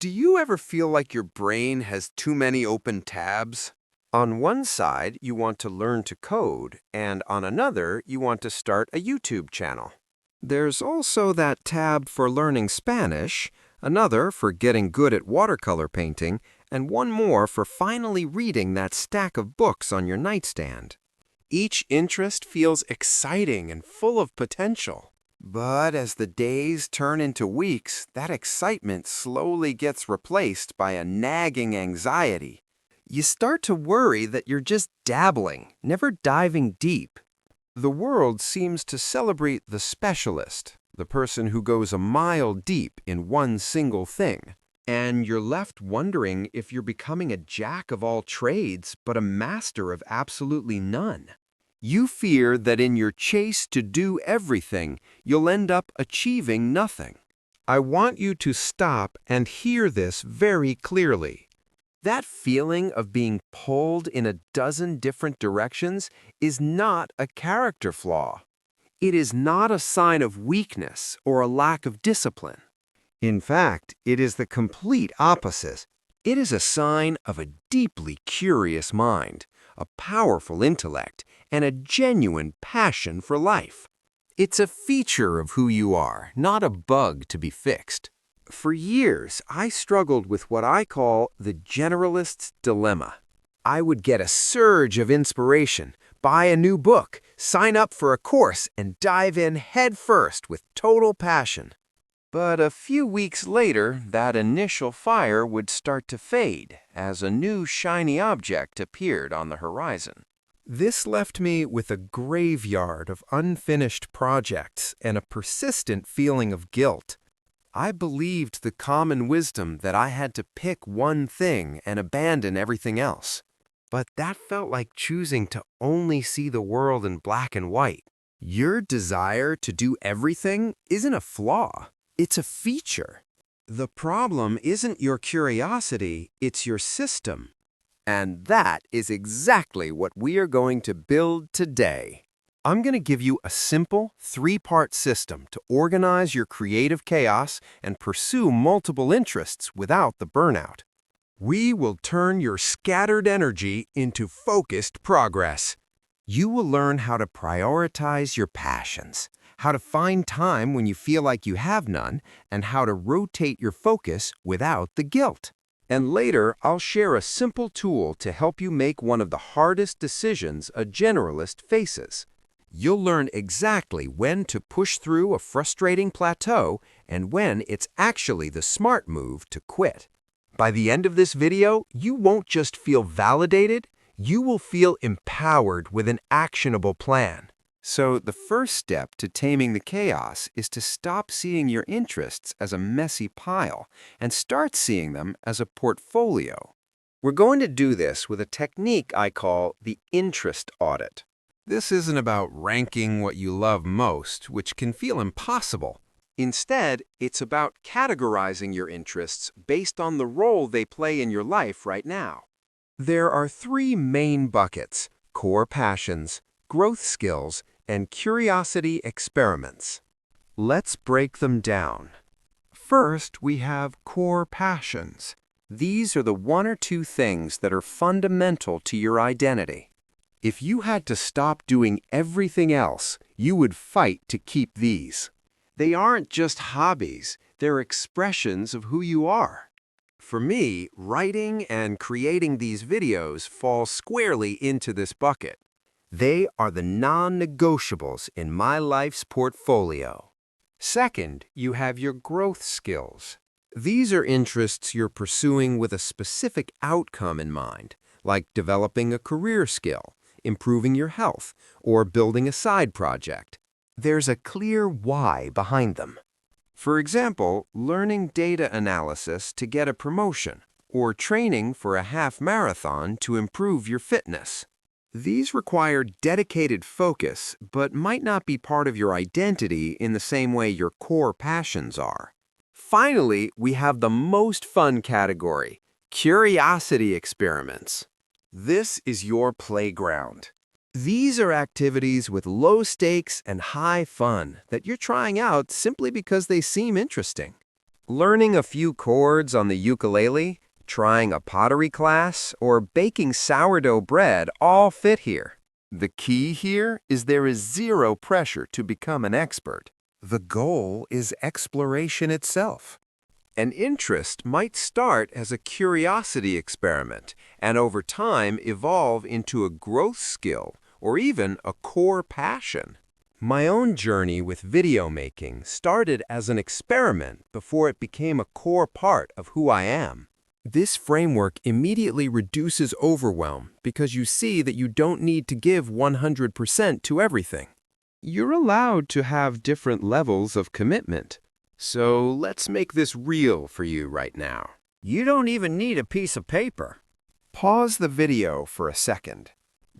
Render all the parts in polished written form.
Do you ever feel like your brain has too many open tabs? On one side, you want to learn to code, and on another, you want to start a YouTube channel. There's also that tab for learning Spanish, another for getting good at watercolor painting, and one more for finally reading that stack of books on your nightstand. Each interest feels exciting and full of potential. But as the days turn into weeks, that excitement slowly gets replaced by a nagging anxiety. You start to worry that you're just dabbling, never diving deep. The world seems to celebrate the specialist, the person who goes a mile deep in one single thing. And you're left wondering if you're becoming a jack of all trades, but a master of absolutely none. You fear that in your chase to do everything, you'll end up achieving nothing. I want you to stop and hear this very clearly. That feeling of being pulled in a dozen different directions is not a character flaw. It is not a sign of weakness or a lack of discipline. In fact, it is the complete opposite. It is a sign of a deeply curious mind, a powerful intellect, and a genuine passion for life. It's a feature of who you are, not a bug to be fixed. For years, I struggled with what I call the generalist's dilemma. I would get a surge of inspiration, buy a new book, sign up for a course, and dive in headfirst with total passion. But a few weeks later, that initial fire would start to fade as a new shiny object appeared on the horizon. This left me with a graveyard of unfinished projects and a persistent feeling of guilt. I believed the common wisdom that I had to pick one thing and abandon everything else. But that felt like choosing to only see the world in black and white. Your desire to do everything isn't a flaw. It's a feature. The problem isn't your curiosity, it's your system. And that is exactly what we are going to build today. I'm going to give you a simple, three-part system to organize your creative chaos and pursue multiple interests without the burnout. We will turn your scattered energy into focused progress. You will learn how to prioritize your passions, how to find time when you feel like you have none, and how to rotate your focus without the guilt. And later, I'll share a simple tool to help you make one of the hardest decisions a generalist faces. You'll learn exactly when to push through a frustrating plateau and when it's actually the smart move to quit. By the end of this video, you won't just feel validated, you will feel empowered with an actionable plan. So the first step to taming the chaos is to stop seeing your interests as a messy pile and start seeing them as a portfolio. We're going to do this with a technique I call the Interest Audit. This isn't about ranking what you love most, which can feel impossible. Instead, it's about categorizing your interests based on the role they play in your life right now. There are three main buckets: core passions, growth skills, and curiosity experiments. Let's break them down. First, we have core passions. These are the one or two things that are fundamental to your identity. If you had to stop doing everything else, you would fight to keep these. They aren't just hobbies, they're expressions of who you are. For me, writing and creating these videos fall squarely into this bucket. They are the non-negotiables in my life's portfolio. Second, you have your growth skills. These are interests you're pursuing with a specific outcome in mind, like developing a career skill, improving your health, or building a side project. There's a clear why behind them. For example, learning data analysis to get a promotion, or training for a half marathon to improve your fitness. These require dedicated focus, but might not be part of your identity in the same way your core passions are. Finally, we have the most fun category: curiosity experiments. This is your playground. These are activities with low stakes and high fun that you're trying out simply because they seem interesting. Learning a few chords on the ukulele, trying a pottery class, or baking sourdough bread all fit here. The key here is there is zero pressure to become an expert. The goal is exploration itself. An interest might start as a curiosity experiment and over time evolve into a growth skill or even a core passion. My own journey with video making started as an experiment before it became a core part of who I am. This framework immediately reduces overwhelm because you see that you don't need to give 100% to everything. You're allowed to have different levels of commitment. So let's make this real for you right now. You don't even need a piece of paper. Pause the video for a second.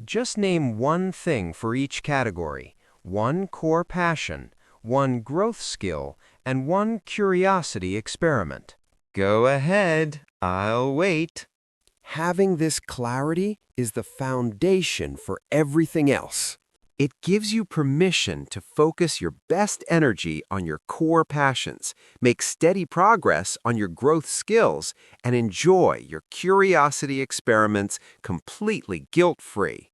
Just name one thing for each category, one core passion, one growth skill, and one curiosity experiment. Go ahead, I'll wait. Having this clarity is the foundation for everything else. It gives you permission to focus your best energy on your core passions, make steady progress on your growth skills, and enjoy your curiosity experiments completely guilt-free.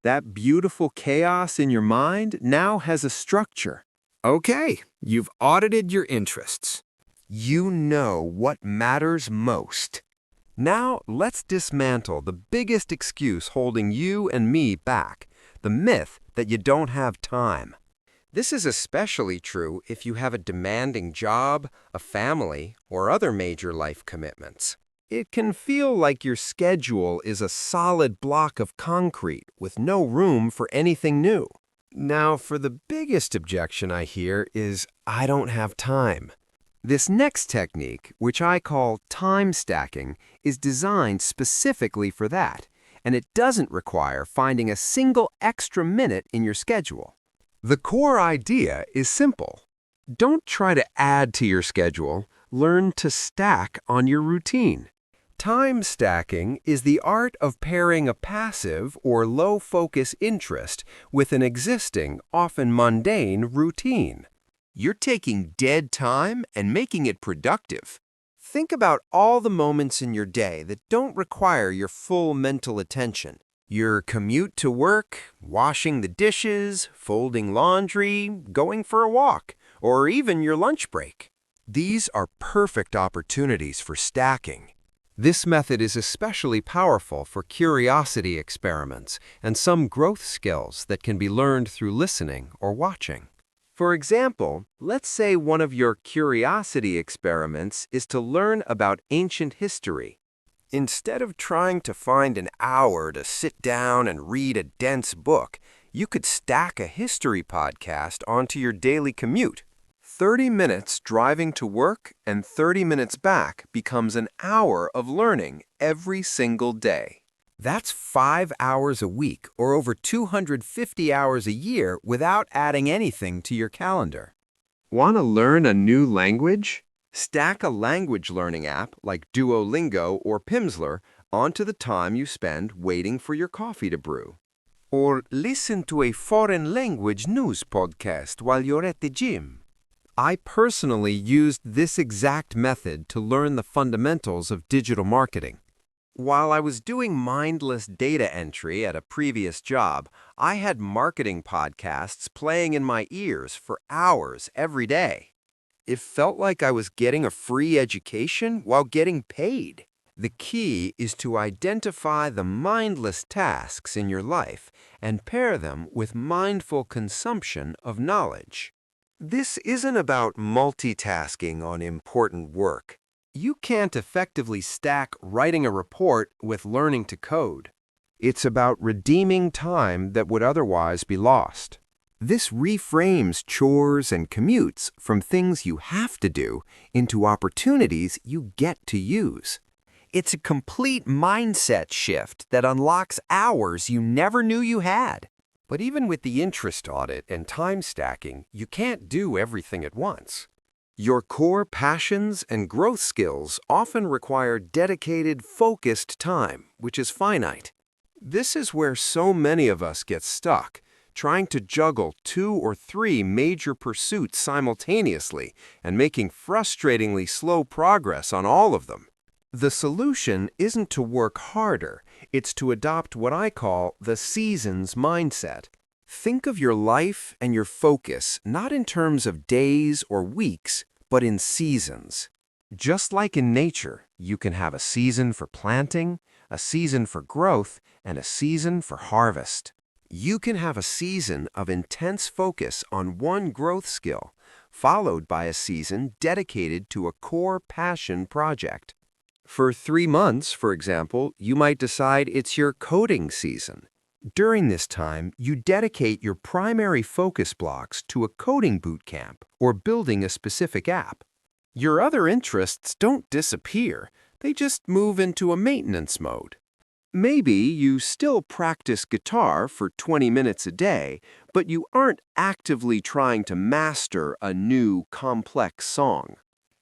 That beautiful chaos in your mind now has a structure. Okay, you've audited your interests. You know what matters most. Now let's dismantle the biggest excuse holding you and me back, the myth that you don't have time. This is especially true if you have a demanding job, a family, or other major life commitments. It can feel like your schedule is a solid block of concrete with no room for anything new. Now, for the biggest objection I hear is, I don't have time. This next technique, which I call time stacking, is designed specifically for that, and it doesn't require finding a single extra minute in your schedule. The core idea is simple. Don't try to add to your schedule, learn to stack on your routine. Time stacking is the art of pairing a passive or low-focus interest with an existing, often mundane, routine. You're taking dead time and making it productive. Think about all the moments in your day that don't require your full mental attention. Your commute to work, washing the dishes, folding laundry, going for a walk, or even your lunch break. These are perfect opportunities for stacking. This method is especially powerful for curiosity experiments and some growth skills that can be learned through listening or watching. For example, let's say one of your curiosity experiments is to learn about ancient history. Instead of trying to find an hour to sit down and read a dense book, you could stack a history podcast onto your daily commute. 30 minutes driving to work and 30 minutes back becomes an hour of learning every single day. That's 5 hours a week or over 250 hours a year without adding anything to your calendar. Want to learn a new language? Stack a language learning app like Duolingo or Pimsleur onto the time you spend waiting for your coffee to brew. Or listen to a foreign language news podcast while you're at the gym. I personally used this exact method to learn the fundamentals of digital marketing. While I was doing mindless data entry at a previous job, I had marketing podcasts playing in my ears for hours every day. It felt like I was getting a free education while getting paid. The key is to identify the mindless tasks in your life and pair them with mindful consumption of knowledge. This isn't about multitasking on important work. You can't effectively stack writing a report with learning to code. It's about redeeming time that would otherwise be lost. This reframes chores and commutes from things you have to do into opportunities you get to use. It's a complete mindset shift that unlocks hours you never knew you had. But even with the interest audit and time stacking, you can't do everything at once. Your core passions and growth skills often require dedicated, focused time, which is finite. This is where so many of us get stuck, trying to juggle 2 or 3 major pursuits simultaneously and making frustratingly slow progress on all of them. The solution isn't to work harder, it's to adopt what I call the seasons mindset. Think of your life and your focus not in terms of days or weeks, but in seasons. Just like in nature, you can have a season for planting, a season for growth, and a season for harvest. You can have a season of intense focus on one growth skill, followed by a season dedicated to a core passion project. For 3 months, for example, you might decide it's your coding season. During this time, you dedicate your primary focus blocks to a coding boot camp or building a specific app. Your other interests don't disappear, they just move into a maintenance mode. Maybe you still practice guitar for 20 minutes a day, but you aren't actively trying to master a new, complex song.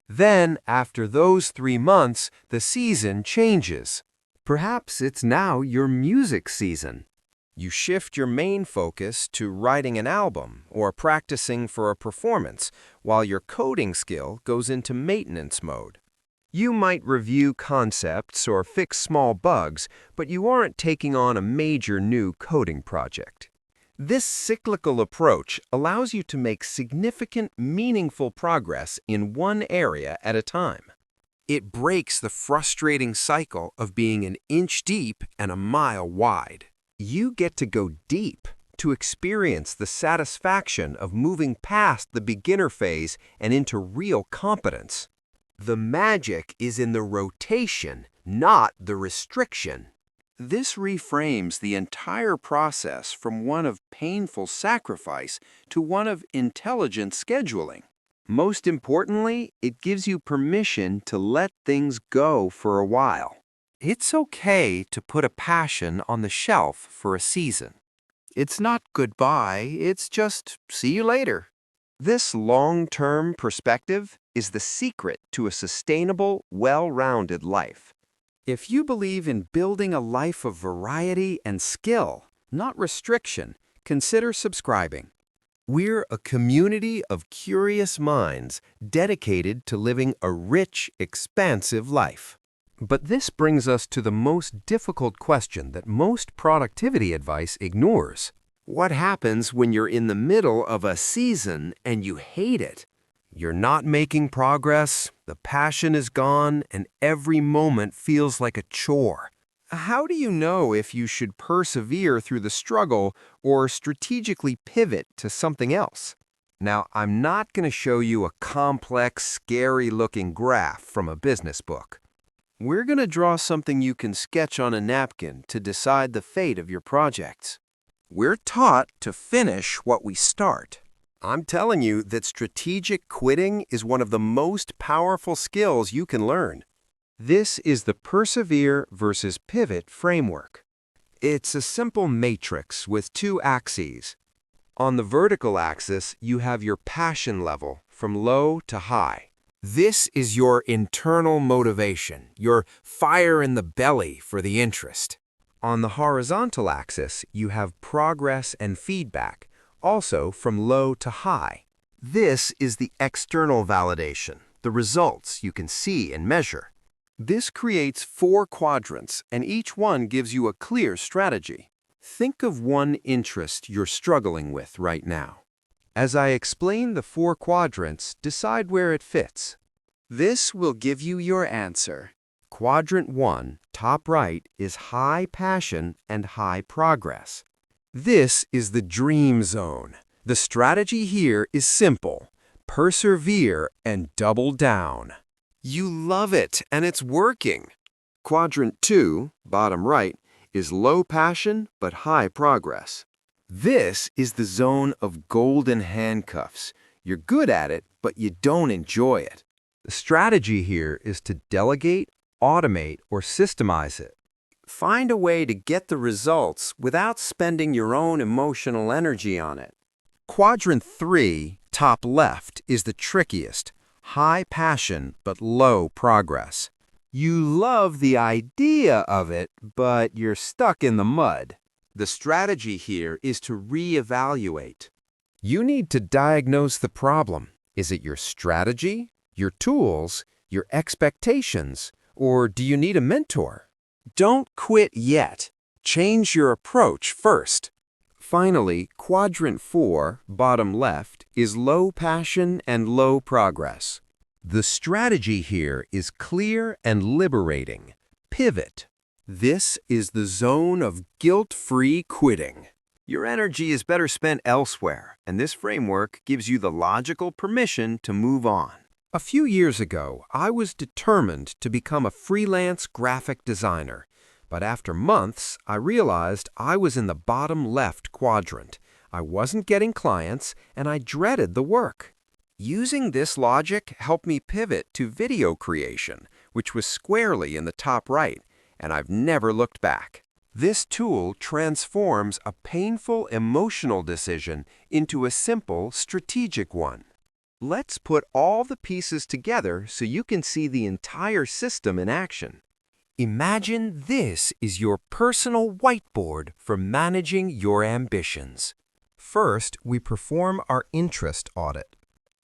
Then, after those 3 months, the season changes. Perhaps it's now your music season. You shift your main focus to writing an album or practicing for a performance, while your coding skill goes into maintenance mode. You might review concepts or fix small bugs, but you aren't taking on a major new coding project. This cyclical approach allows you to make significant, meaningful progress in one area at a time. It breaks the frustrating cycle of being an inch deep and a mile wide. You get to go deep to experience the satisfaction of moving past the beginner phase and into real competence. The magic is in the rotation, not the restriction. This reframes the entire process from one of painful sacrifice to one of intelligent scheduling. Most importantly, it gives you permission to let things go for a while. It's okay to put a passion on the shelf for a season. It's not goodbye, it's just see you later. This long-term perspective is the secret to a sustainable, well-rounded life. If you believe in building a life of variety and skill, not restriction, consider subscribing. We're a community of curious minds dedicated to living a rich, expansive life. But this brings us to the most difficult question that most productivity advice ignores. What happens when you're in the middle of a season and you hate it? You're not making progress, the passion is gone, and every moment feels like a chore. How do you know if you should persevere through the struggle or strategically pivot to something else? Now, I'm not going to show you a complex, scary-looking graph from a business book. We're going to draw something you can sketch on a napkin to decide the fate of your projects. We're taught to finish what we start. I'm telling you that strategic quitting is one of the most powerful skills you can learn. This is the Persevere versus Pivot framework. It's a simple matrix with 2 axes. On the vertical axis, you have your passion level from low to high. This is your internal motivation, your fire in the belly for the interest. On the horizontal axis, you have progress and feedback, also from low to high. This is the external validation, the results you can see and measure. This creates 4 quadrants, and each one gives you a clear strategy. Think of one interest you're struggling with right now. As I explain the 4 quadrants, decide where it fits. This will give you your answer. Quadrant 1, top right, is high passion and high progress. This is the dream zone. The strategy here is simple. Persevere and double down. You love it, and it's working. Quadrant 2, bottom right, is low passion but high progress. This is the zone of golden handcuffs. You're good at it, but you don't enjoy it. The strategy here is to delegate, automate, or systemize it. Find a way to get the results without spending your own emotional energy on it. Quadrant 3, top left, is the trickiest. High passion but low progress. You love the idea of it, but you're stuck in the mud. The strategy here is to reevaluate. You need to diagnose the problem. Is it your strategy, your tools, your expectations, or do you need a mentor? Don't quit yet. Change your approach first. Finally, quadrant 4, bottom left, is low passion and low progress. The strategy here is clear and liberating. Pivot. This is the zone of guilt-free quitting. Your energy is better spent elsewhere, and this framework gives you the logical permission to move on. A few years ago, I was determined to become a freelance graphic designer. But after months, I realized I was in the bottom left quadrant. I wasn't getting clients, and I dreaded the work. Using this logic helped me pivot to video creation, which was squarely in the top right, and I've never looked back. This tool transforms a painful emotional decision into a simple strategic one. Let's put all the pieces together so you can see the entire system in action. Imagine this is your personal whiteboard for managing your ambitions. First, we perform our interest audit.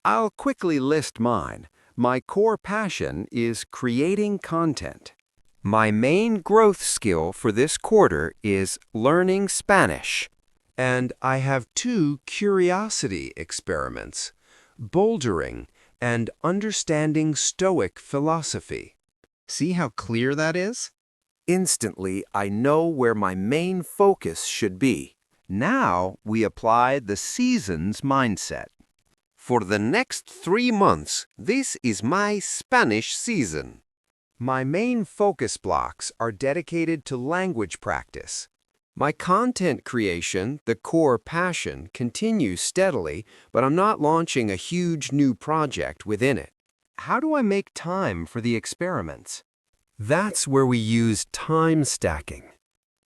I'll quickly list mine. My core passion is creating content. My main growth skill for this quarter is learning Spanish. And I have 2 curiosity experiments, bouldering and understanding Stoic philosophy. See how clear that is? Instantly, I know where my main focus should be. Now, we apply the seasons mindset. For the next 3 months, this is my Spanish season. My main focus blocks are dedicated to language practice. My content creation, the core passion, continues steadily, but I'm not launching a huge new project within it. How do I make time for the experiments? That's where we use time stacking.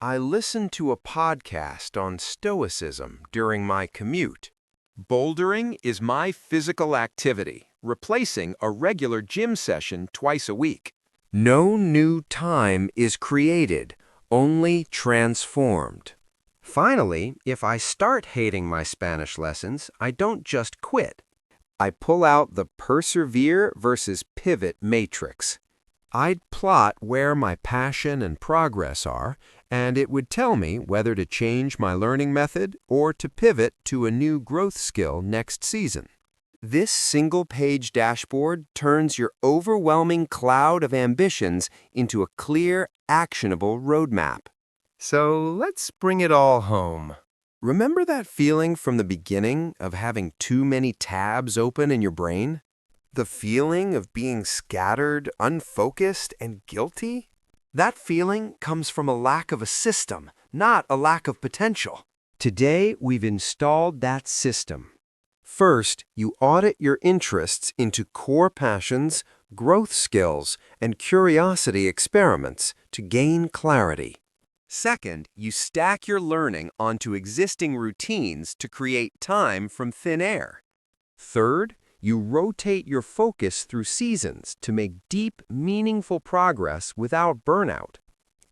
I listen to a podcast on Stoicism during my commute. Bouldering is my physical activity, replacing a regular gym session twice a week. No new time is created, only transformed. Finally, if I start hating my Spanish lessons, I don't just quit. I pull out the Persevere versus Pivot matrix. I'd plot where my passion and progress are, and it would tell me whether to change my learning method or to pivot to a new growth skill next season. This single-page dashboard turns your overwhelming cloud of ambitions into a clear, actionable roadmap. So let's bring it all home. Remember that feeling from the beginning of having too many tabs open in your brain? The feeling of being scattered, unfocused, and guilty? That feeling comes from a lack of a system, not a lack of potential. Today, we've installed that system. First, you audit your interests into core passions, growth skills, and curiosity experiments to gain clarity. Second, you stack your learning onto existing routines to create time from thin air. Third, you rotate your focus through seasons to make deep, meaningful progress without burnout.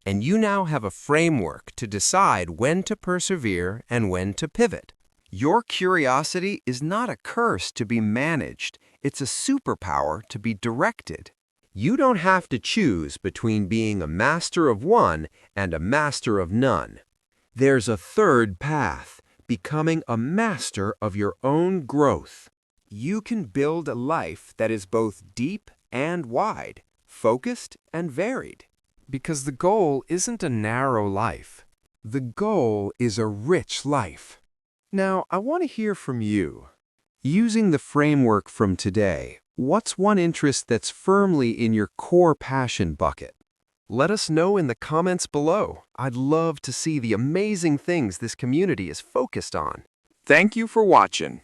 And you now have a framework to decide when to persevere and when to pivot. Your curiosity is not a curse to be managed. It's a superpower to be directed. You don't have to choose between being a master of one and a master of none. There's a third path, becoming a master of your own growth. You can build a life that is both deep and wide, focused and varied. Because the goal isn't a narrow life. The goal is a rich life. Now, I want to hear from you. Using the framework from today, what's one interest that's firmly in your core passion bucket? Let us know in the comments below. I'd love to see the amazing things this community is focused on. Thank you for watching.